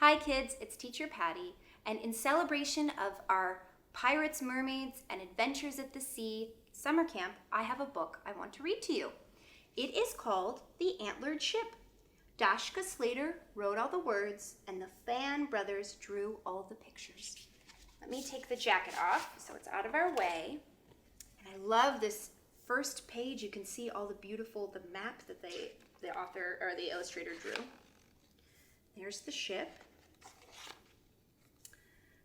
Hi kids, it's Teacher Patty, and in celebration of our Pirates, Mermaids, and Adventures at the Sea summer camp, I have a book I want to read to you. It is called The Antlered Ship. Dashka Slater wrote all the words, and the Fan brothers drew all the pictures. Let me take the jacket off so it's out of our way. And I love this first page. You can see all the map that the author or the illustrator drew. There's the ship.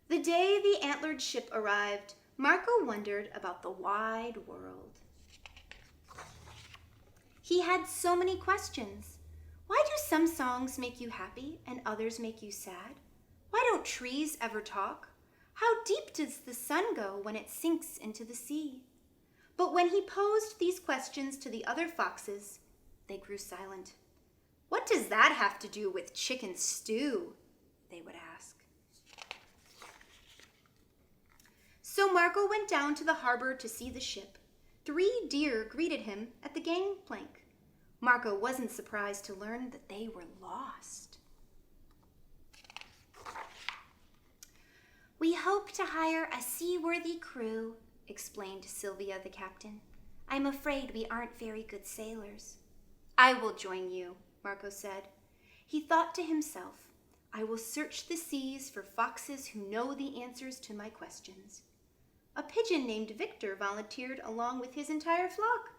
The day the Antlered Ship arrived, Marco wondered about the wide world. He had so many questions. Why do some songs make you happy and others make you sad? Why don't trees ever talk? How deep does the sun go when it sinks into the sea? But when he posed these questions to the other foxes, they grew silent. What does that have to do with chicken stew? They would ask. So Marco went down to the harbor to see the ship. 3 deer greeted him at the gangplank. Marco wasn't surprised to learn that they were lost. We hope to hire a seaworthy crew, explained Sylvia the captain. I'm afraid we aren't very good sailors. I will join you, Marco said. He thought to himself, I will search the seas for foxes who know the answers to my questions. A pigeon named Victor volunteered along with his entire flock.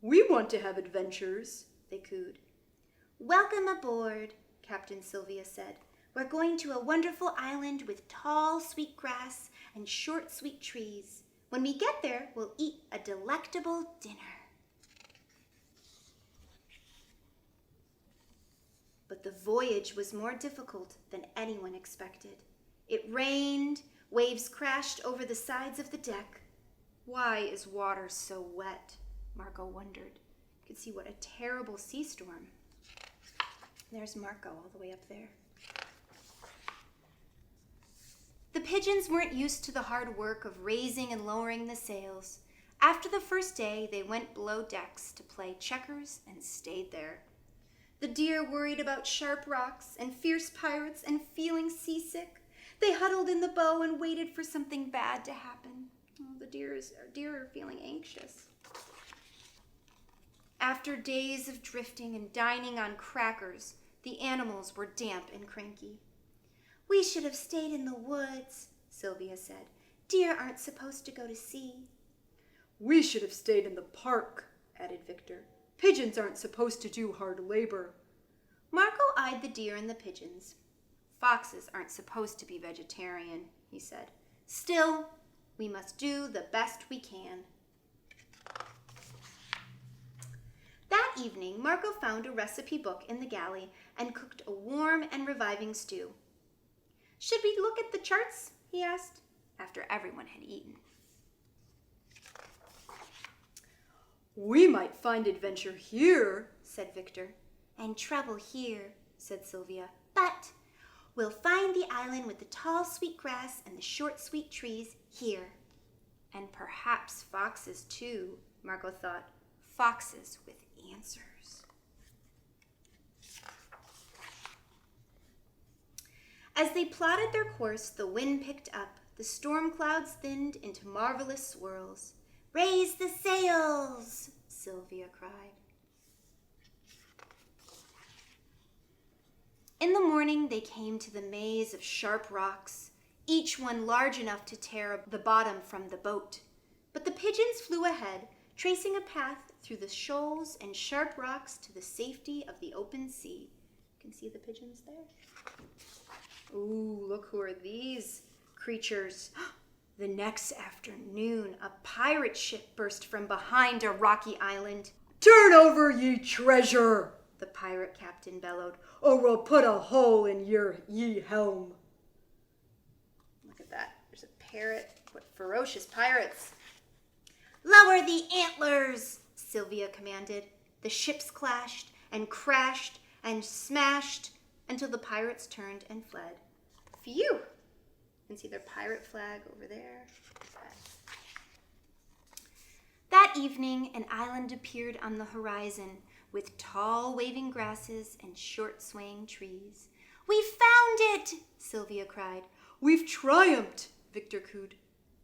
We want to have adventures, they cooed. Welcome aboard, Captain Sylvia said. We're going to a wonderful island with tall, sweet grass and short, sweet trees. When we get there, we'll eat a delectable dinner. But the voyage was more difficult than anyone expected. It rained, waves crashed over the sides of the deck. Why is water so wet? Marco wondered. You could see what a terrible sea storm. There's Marco all the way up there. The pigeons weren't used to the hard work of raising and lowering the sails. After the first day, they went below decks to play checkers and stayed there. The deer worried about sharp rocks and fierce pirates and feeling seasick. They huddled in the bow and waited for something bad to happen. Oh, the deer are feeling anxious. After days of drifting and dining on crackers, the animals were damp and cranky. We should have stayed in the woods, Sylvia said. Deer aren't supposed to go to sea. We should have stayed in the park, added Victor. Pigeons aren't supposed to do hard labor. Marco eyed the deer and the pigeons. Foxes aren't supposed to be vegetarian, he said. Still, we must do the best we can. That evening, Marco found a recipe book in the galley and cooked a warm and reviving stew. Should we look at the charts? He asked, after everyone had eaten. We might find adventure here, said Victor. And trouble here, said Sylvia. But we'll find the island with the tall, sweet grass and the short, sweet trees here. And perhaps foxes, too, Marco thought. Foxes with answers. As they plotted their course, the wind picked up. The storm clouds thinned into marvelous swirls. Raise the sails, Sylvia cried. In the morning, they came to the maze of sharp rocks, each one large enough to tear the bottom from the boat. But the pigeons flew ahead, tracing a path through the shoals and sharp rocks to the safety of the open sea. You can see the pigeons there. Ooh, look who are these creatures. The next afternoon, a pirate ship burst from behind a rocky island. Turn over, ye treasure, the pirate captain bellowed, or we'll put a hole in ye helm. Look at that. There's a parrot. What ferocious pirates. Lower the antlers, Sylvia commanded. The ships clashed and crashed and smashed until the pirates turned and fled. Phew! You can see their pirate flag over there. That evening, an island appeared on the horizon with tall waving grasses and short swaying trees. We found Sylvia cried. We've triumphed, Victor cooed.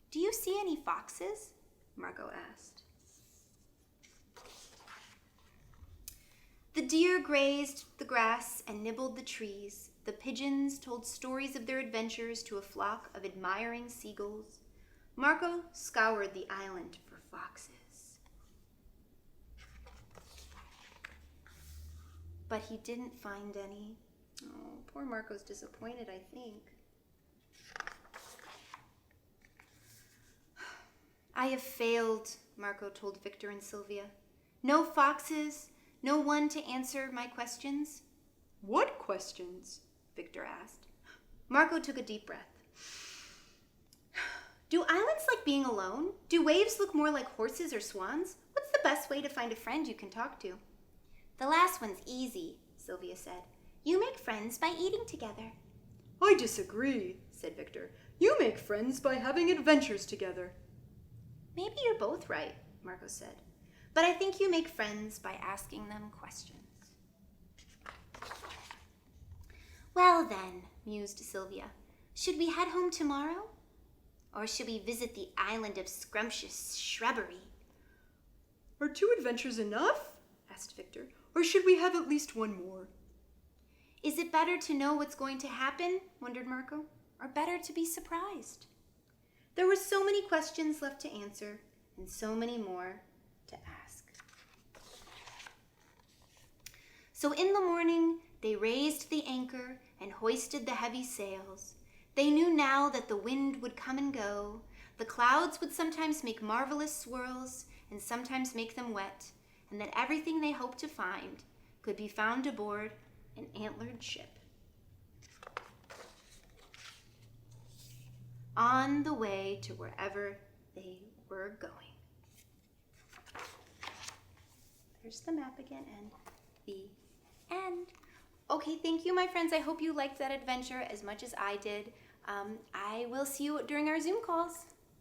Do you see any foxes? Marco asked. The deer grazed the grass and nibbled the trees. The pigeons told stories of their adventures to a flock of admiring seagulls. Marco scoured the island for foxes. But he didn't find any. Oh, poor Marco's disappointed, I think. I have failed, Marco told Victor and Sylvia. No foxes, no one to answer my questions. What questions? Victor asked. Marco took a deep breath. Do islands like being alone? Do waves look more like horses or swans? What's the best way to find a friend you can talk to? The last one's easy, Sylvia said. You make friends by eating together. I disagree, said Victor. You make friends by having adventures together. Maybe you're both right, Marco said. But I think you make friends by asking them questions. Well then, mused Sylvia, should we head home tomorrow? Or should we visit the island of scrumptious shrubbery? Are 2 adventures enough? Asked Victor. Or should we have at least one more? Is it better to know what's going to happen, wondered Marco, or better to be surprised? There were so many questions left to answer, and so many more to ask. So in the morning, they raised the anchor and hoisted the heavy sails. They knew now that the wind would come and go. The clouds would sometimes make marvelous swirls and sometimes make them wet, and that everything they hoped to find could be found aboard an antlered ship. On the way to wherever they were going. There's the map again, and the end. Okay, thank you, my friends. I hope you liked that adventure as much as I did. I will see you during our Zoom calls.